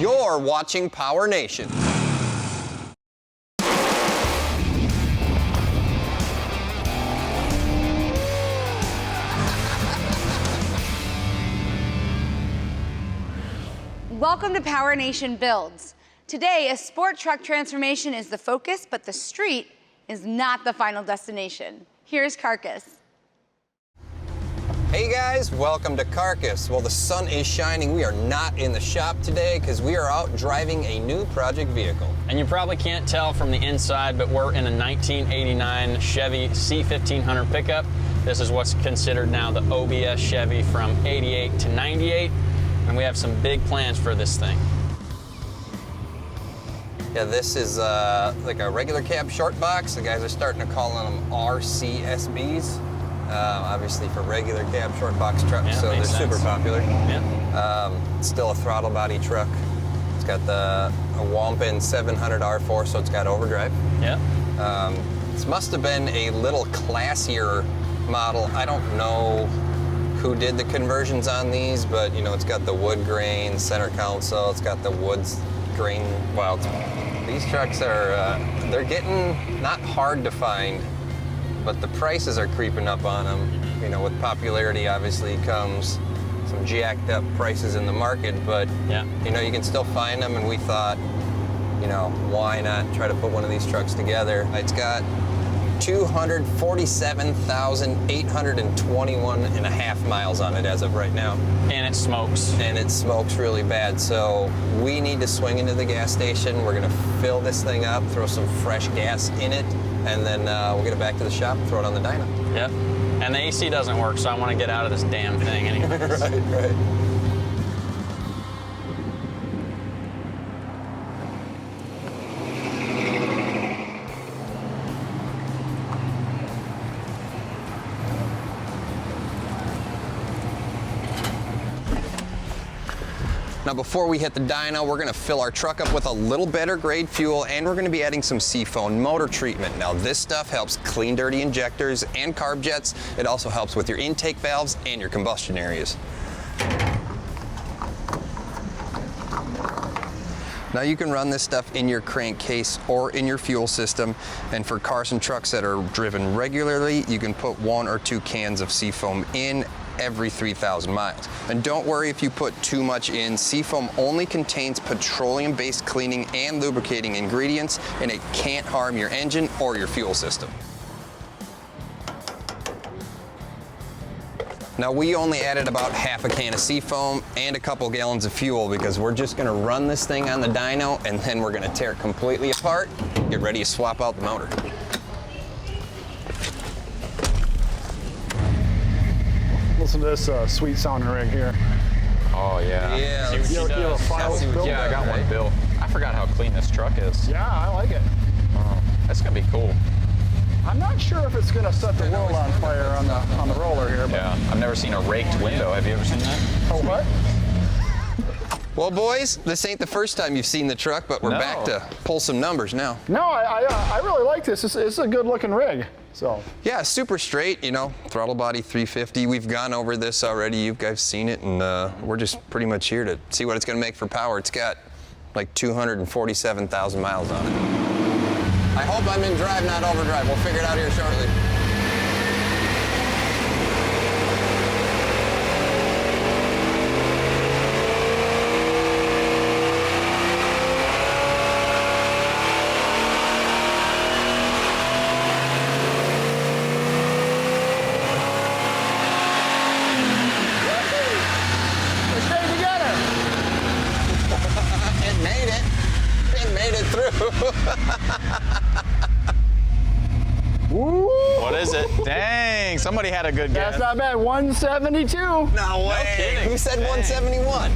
You're watching PowerNation. Welcome to PowerNation Builds. Today, a sport truck transformation is the focus, but the street is not the final destination. Here's Carcass. Hey guys, welcome to Carcass. Well, the sun is shining. We are not in the shop today because we are out driving a new project vehicle. And you probably can't tell from the inside, but we're in a 1989 Chevy C-1500 pickup. This is what's considered now the OBS Chevy from 88 to 98. And we have some big plans for this thing. Yeah, this is like a regular cab short box. The guys are starting to call them RCSBs, obviously for regular cab short box trucks, Yeah, so they're makes sense. super popular. Yeah. It's still a throttle body truck. It's got a Wampin 700 R4, so it's got overdrive. Yeah. This must have been a little classier model. I don't know who did the conversions on these, but you know, it's got the wood grain center console, it's got the wood grain. Well, these trucks are, they're getting not hard to find, but the prices are creeping up on them. You know, with popularity obviously comes some jacked up prices in the market, but Yeah. you know, you can still find them, and we thought, you know, why not try to put one of these trucks together? It's got 247,821 and a half miles on it as of right now. And it smokes. And it smokes really bad, so we need to swing into the gas station. We're gonna fill this thing up, throw some fresh gas in it, and then we'll get it back to the shop and throw it on the dyno. Yep. And the AC doesn't work, so I want to get out of this damn thing anyway. Right. Now before we hit the dyno, we're gonna fill our truck up with a little better grade fuel, and we're gonna be adding some Seafoam motor treatment. Now this stuff helps clean dirty injectors and carb jets. It also helps with your intake valves and your combustion areas. Now you can run this stuff in your crankcase or in your fuel system, and for cars and trucks that are driven regularly, you can put 1 or 2 cans of Seafoam in every 3,000 miles. And don't worry if you put too much in. Seafoam only contains petroleum-based cleaning and lubricating ingredients, and it can't harm your engine or your fuel system. Now we only added about half a can of Seafoam and a couple gallons of fuel because we're just gonna run this thing on the dyno, and then we're gonna tear it completely apart, get ready to swap out the motor. Listen to this sweet sounding rig here. Oh yeah. Yeah, See what she You have a does. file Let's see what built? Yeah, I got one built. I forgot how clean this truck is. Yeah, I like it. That's gonna be cool. I'm not sure if it's gonna set the world on fire on the roller here, but Yeah. I've never seen a raked window. Have you ever seen that? oh what? Well, boys, this ain't the first time you've seen the truck, but we're No. back to pull some numbers now. No, I really like this. It's a good looking rig. So Yeah, super straight, you know, throttle body 350. We've gone over this already. You guys seen it, and we're just pretty much here to see what it's gonna make for power. It's got like 247,000 miles on it. I hope I'm in drive, not overdrive. We'll figure it out here shortly. we're staying together. It made it. It made it through. Woo! What is it? Dang, somebody had a good guess. That's not bad. 172. No way. kidding. Who said Dang. 171?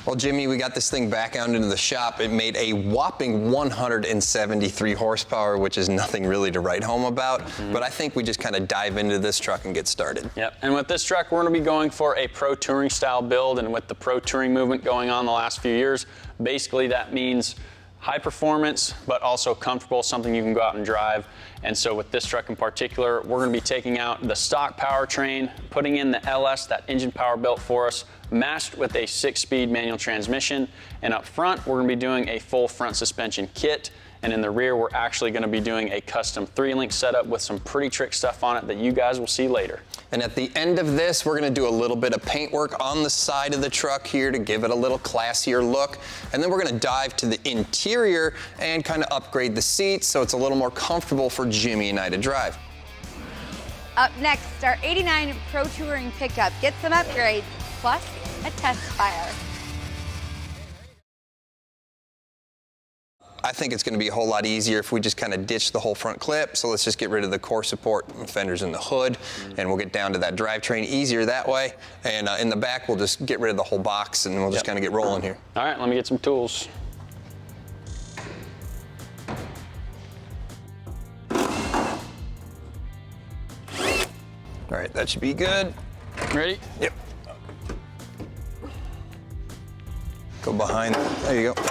Well, Jimmy, we got this thing back out into the shop. It made a whopping 173 horsepower, which is nothing really to write home about. But I think we just kind of dive into this truck and get started. Yep, and with this truck, we're going to be going for a pro touring style build, and with the pro touring movement going on the last few years, basically that means high performance, but also comfortable, something you can go out and drive. And so with this truck in particular, we're going to be taking out the stock powertrain, putting in the LS, that engine power built for us, matched with a 6-speed manual transmission. And up front, we're gonna be doing a full front suspension kit. And in the rear, we're actually gonna be doing a custom 3-link setup with some pretty trick stuff on it that you guys will see later. And at the end of this, we're gonna do a little bit of paint work on the side of the truck here to give it a little classier look. And then we're gonna dive to the interior and kind of upgrade the seats so it's a little more comfortable for Jimmy and I to drive. Up next, our 89 Pro Touring pickup gets some upgrades, plus a test fire. I think it's gonna be a whole lot easier if we just kind of ditch the whole front clip. So let's just get rid of the core support fenders in the hood, and we'll get down to that drivetrain easier that way. And in the back, we'll just get rid of the whole box, and we'll just kind of get rolling here. All right, let me get some tools. All right, that should be good. Ready? Yep. Go behind, there you go.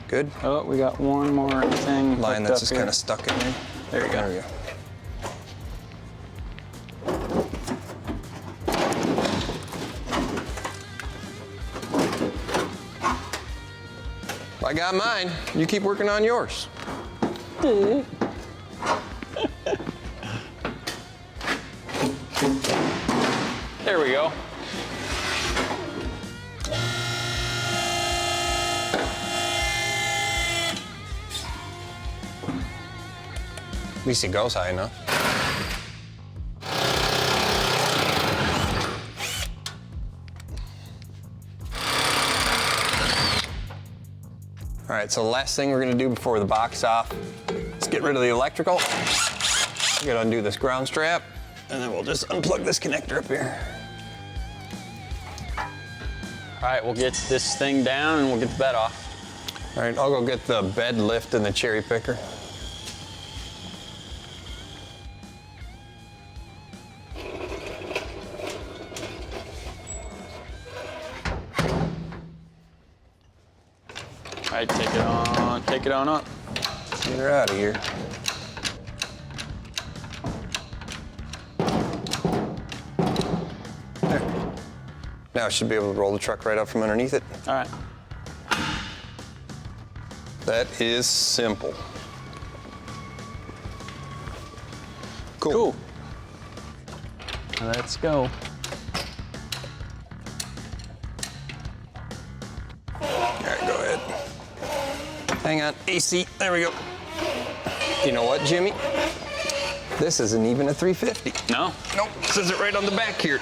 Good. Oh, we got one more thing. Line hooked that's up just here. kind of stuck in there. There you go. There we go. I got mine. You keep working on yours. There we go. At least it goes high enough. All right, so the last thing we're gonna do before the box off, let's get rid of the electrical. We're gonna undo this ground strap, and then we'll just unplug this connector up here. All right, we'll get this thing down and we'll get the bed off. All right, I'll go get the bed lift and the cherry picker. All right, take it on up. Get her out of here. There. Now I should be able to roll the truck right out from underneath it. All right. That is simple. Cool. Let's go. All right, go ahead. Hang on, AC, there we go. You know what, Jimmy? This isn't even a 350. No? Nope, says it right on the back here.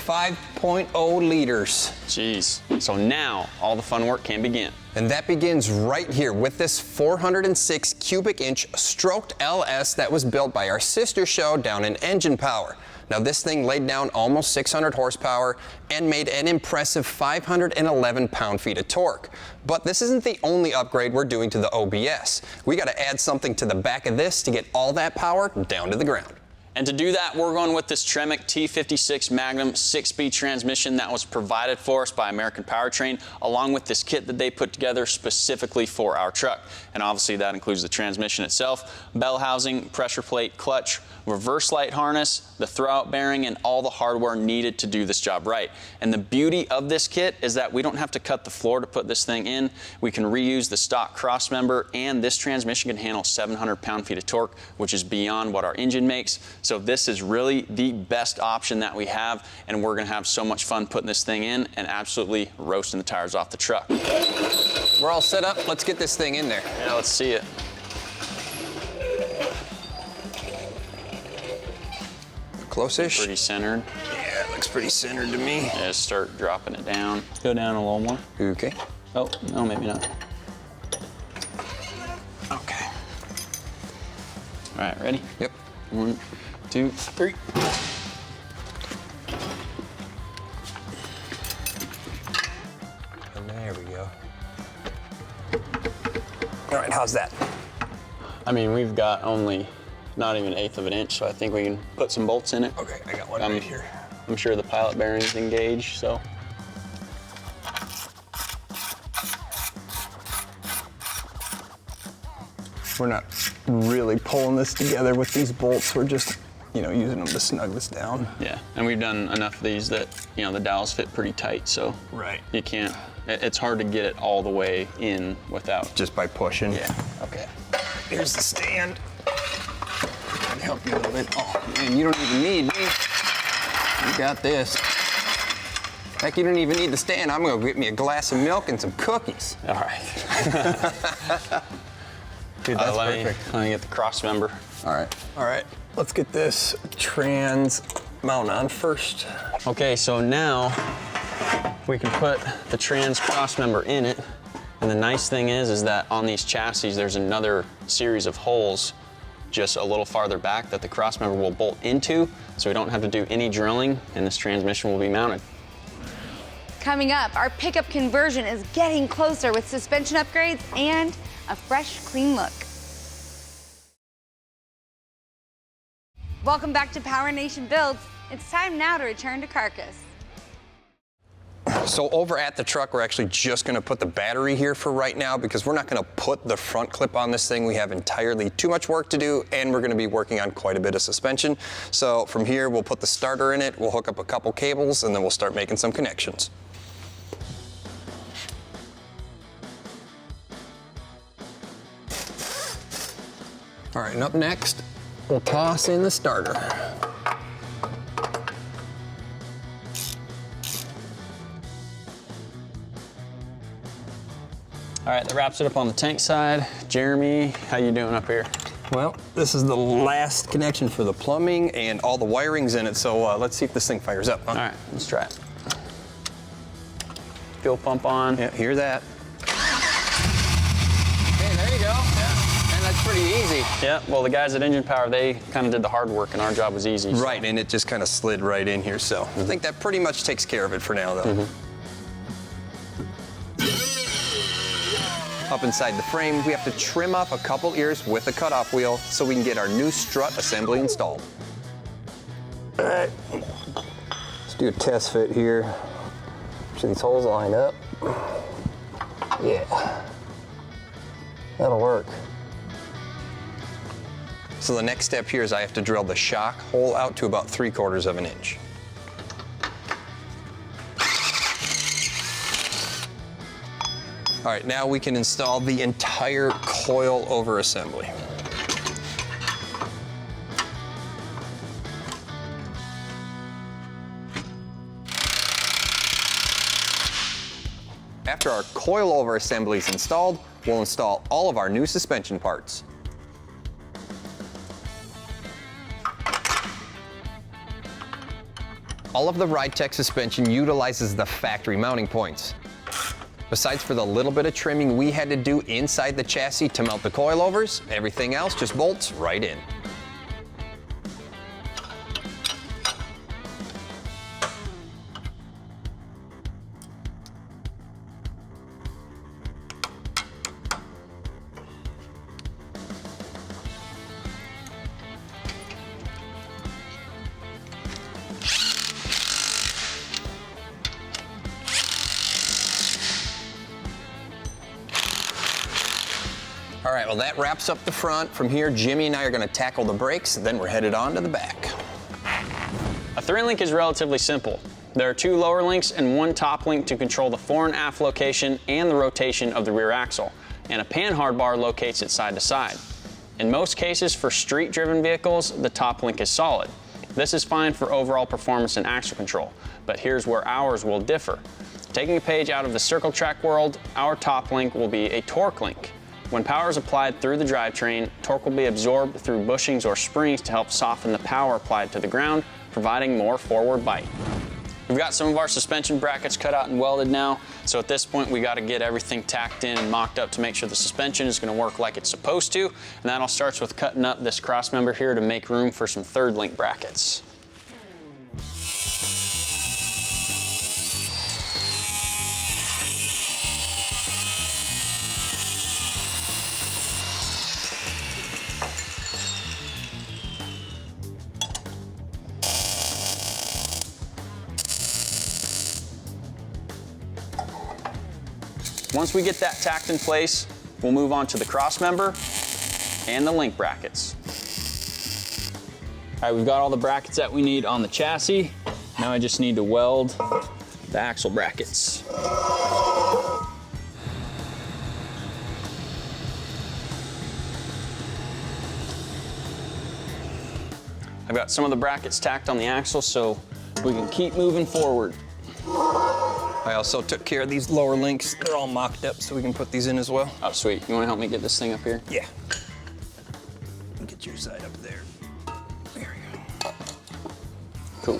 5.0 liters. Jeez. So now all the fun work can begin. And that begins right here with this 406 cubic inch stroked LS that was built by our sister show down in Engine Power. Now this thing laid down almost 600 horsepower and made an impressive 511 pound-feet of torque. But this isn't the only upgrade we're doing to the OBS. We gotta add something to the back of this to get all that power down to the ground. And to do that, we're going with this Tremec T56 Magnum 6-speed transmission that was provided for us by American Powertrain, along with this kit that they put together specifically for our truck. And obviously that includes the transmission itself, bell housing, pressure plate, clutch, reverse light harness, the throwout bearing, and all the hardware needed to do this job right. And the beauty of this kit is that we don't have to cut the floor to put this thing in. We can reuse the stock cross member, and this transmission can handle 700 pound-feet of torque, which is beyond what our engine makes. So this is really the best option that we have, and we're gonna have so much fun putting this thing in and absolutely roasting the tires off the truck. We're all set up, let's get this thing in there. Yeah, let's see it. Close-ish? Pretty centered. Yeah, it looks pretty centered to me. Yeah, just start dropping it down. Go down a little more. Okay. Oh, no, maybe not. Okay. All right, ready? Yep. 1, 2, 3. And there we go. All right, how's that? I mean, we've got only not even 1/8 of an inch, so I think we can put some bolts in it. Okay, I got one Um, right here. I'm sure the pilot bearing's engaged, so. We're not really pulling this together with these bolts. We're just using them to snug this down. Yeah, and we've done enough of these that, the dowels fit pretty tight, so Right. you can't, it's hard to get it all the way in without. Just by pushing. Yeah. Okay. Here's the stand. Try to help you a little bit. Oh, man, you don't even need me. You got this. Heck, you don't even need the stand. I'm gonna get me a glass of milk and some cookies. All right. Dude, that's let perfect. me get the cross member. All right. Let's get this trans mount on first. Okay, so now we can put the trans cross member in it. And the nice thing is that on these chassis, there's another series of holes just a little farther back that the cross member will bolt into, so we don't have to do any drilling, and this transmission will be mounted. Coming up, our pickup conversion is getting closer with suspension upgrades and a fresh, clean look. Welcome back to PowerNation Builds. It's time now to return to Carcass. So over at the truck, we're actually just gonna put the battery here for right now because we're not gonna put the front clip on this thing. We have entirely too much work to do, and we're gonna be working on quite a bit of suspension. So from here, we'll put the starter in it, we'll hook up a couple cables, and then we'll start making some connections. All right, and up next, we'll toss in the starter. All right, that wraps it up on the tank side. Jeremy, how you doing up here? Well, this is the last connection for the plumbing and all the wiring's in it, so let's see if this thing fires up. All right, let's try it. Fuel pump on. Yeah, hear that. Okay, there you go. Yeah. And that's pretty easy. Yeah, well, the guys at Engine Power, they kind of did the hard work, and our job was easy. So. Right, and it just kind of slid right in here, so I think that pretty much takes care of it for now, though. Up inside the frame, we have to trim off a couple ears with a cutoff wheel so we can get our new strut assembly installed. All right, let's do a test fit here. Make sure these holes line up. Yeah, that'll work. So the next step here is I have to drill the shock hole out to about 3/4 of an inch. All right, now we can install the entire coil over assembly. After our coil over assembly is installed, we'll install all of our new suspension parts. All of the RideTech suspension utilizes the factory mounting points. Besides for the little bit of trimming we had to do inside the chassis to mount the coilovers, everything else just bolts right in. All right, well that wraps up the front. From here, Jimmy and I are gonna tackle the brakes, then we're headed on to the back. A 3-link is relatively simple. There are 2 lower links and 1 top link to control the fore and aft location and the rotation of the rear axle, and a panhard bar locates it side to side. In most cases for street-driven vehicles, the top link is solid. This is fine for overall performance and axle control, but here's where ours will differ. Taking a page out of the circle track world, our top link will be a torque link. When power is applied through the drivetrain, torque will be absorbed through bushings or springs to help soften the power applied to the ground, providing more forward bite. We've got some of our suspension brackets cut out and welded now, so at this point we got to get everything tacked in and mocked up to make sure the suspension is going to work like it's supposed to, and that all starts with cutting up this cross member here to make room for some 3rd link brackets. Once we get that tacked in place, we'll move on to the cross member and the link brackets. All right, we've got all the brackets that we need on the chassis. Now I just need to weld the axle brackets. I've got some of the brackets tacked on the axle so we can keep moving forward. I also took care of these lower links. They're all mocked up, so we can put these in as well. Oh, sweet. You wanna help me get this thing up here? Yeah. Get your side up there. There we go. Cool.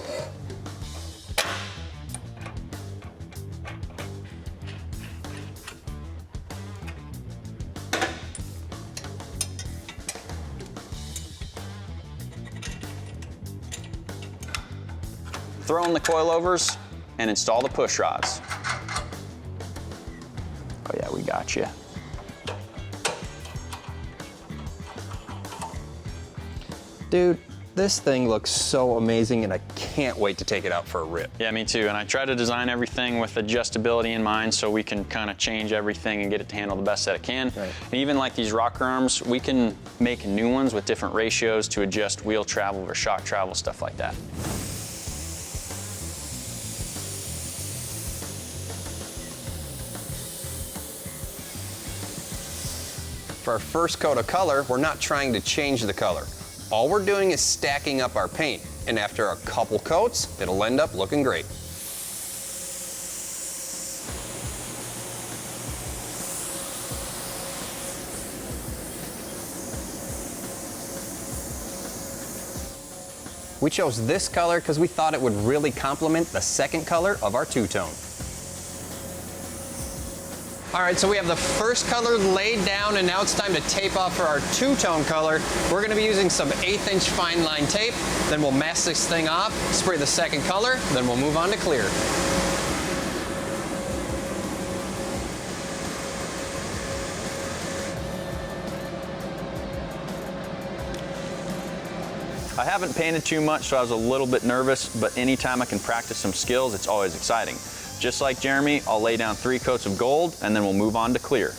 Throw in the coilovers and install the push rods. Oh yeah, we got you. Dude, this thing looks so amazing and I can't wait to take it out for a rip. Yeah, me too. And I try to design everything with adjustability in mind so we can kind of change everything and get it to handle the best that it can. Right. And even like these rocker arms, we can make new ones with different ratios to adjust wheel travel or shock travel, stuff like that. For our first coat of color, we're not trying to change the color. All we're doing is stacking up our paint, and after a couple coats, it'll end up looking great. We chose this color because we thought it would really complement the second color of our two-tone. All right, so we have the first color laid down, and now it's time to tape off for our two-tone color. We're gonna be using some 1/8" fine line tape, then we'll mask this thing off, spray the second color, then we'll move on to clear. I haven't painted too much, so I was a little bit nervous, but anytime I can practice some skills, it's always exciting. Just like Jeremy, I'll lay down 3 coats of gold, and then we'll move on to clear.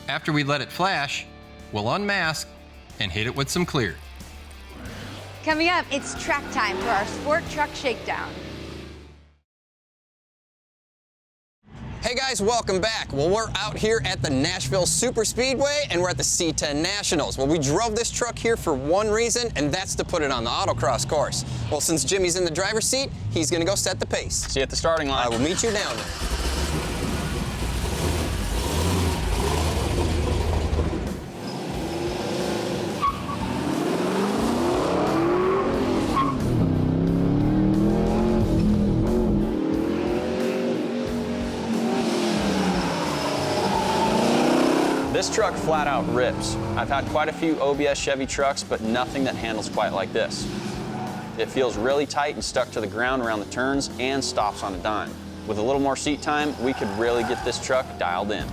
After we let it flash, we'll unmask and hit it with some clear. Coming up, it's track time for our Sport Truck Shakedown. Hey guys, welcome back. Well, we're out here at the Nashville Super Speedway and we're at the C10 Nationals. Well, we drove this truck here for one reason, and that's to put it on the autocross course. Well, since Jimmy's in the driver's seat, he's gonna go set the pace. See you at the starting line. I will meet you down there. This truck flat out rips. I've had quite a few OBS Chevy trucks, but nothing that handles quite like this. It feels really tight and stuck to the ground around the turns and stops on a dime. With a little more seat time, we could really get this truck dialed in.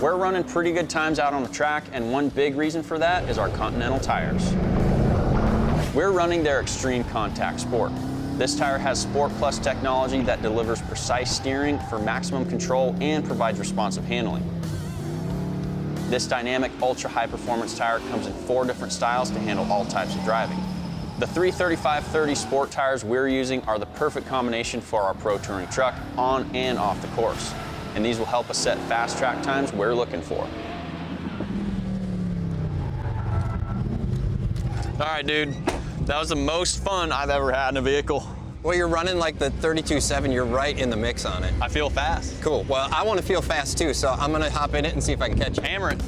We're running pretty good times out on the track, and one big reason for that is our Continental tires. We're running their Extreme Contact Sport. This tire has Sport Plus technology that delivers precise steering for maximum control and provides responsive handling. This dynamic ultra high performance tire comes in 4 different styles to handle all types of driving. The 335/30 Sport tires we're using are the perfect combination for our pro touring truck on and off the course. And these will help us set fast track times we're looking for. All right, dude, that was the most fun I've ever had in a vehicle. Well, you're running like the 32.7. You're right in the mix on it. I feel fast. Cool. Well, I want to feel fast too, so I'm going to hop in it and see if I can catch it. Hammer it.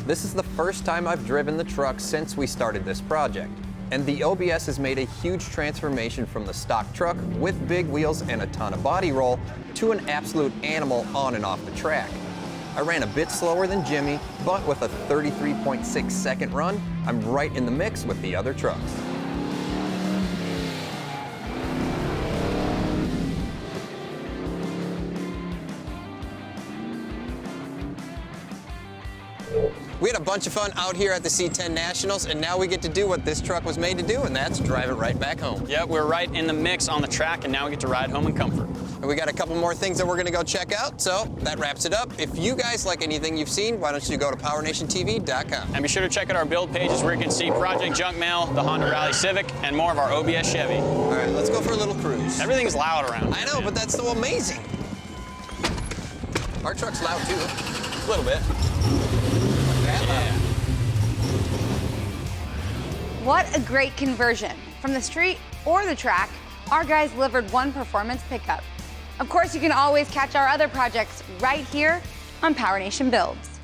This is the first time I've driven the truck since we started this project. And the OBS has made a huge transformation from the stock truck with big wheels and a ton of body roll to an absolute animal on and off the track. I ran a bit slower than Jimmy, but with a 33.6 second run, I'm right in the mix with the other trucks. We had a bunch of fun out here at the C10 Nationals, and now we get to do what this truck was made to do, and that's drive it right back home. Yep, we're right in the mix on the track, and now we get to ride home in comfort. And we got a couple more things that we're gonna go check out, so that wraps it up. If you guys like anything you've seen, why don't you go to PowerNationTV.com. And be sure to check out our build pages where you can see Project Junk Mail, the Honda Rally Civic, and more of our OBS Chevy. All right, let's go for a little cruise. Everything's loud around I here, know, man. but that's so amazing. Our truck's loud too. A little bit. Yeah. What a great conversion. From the street or the track, our guys delivered one performance pickup. Of course, you can always catch our other projects right here on PowerNation Builds.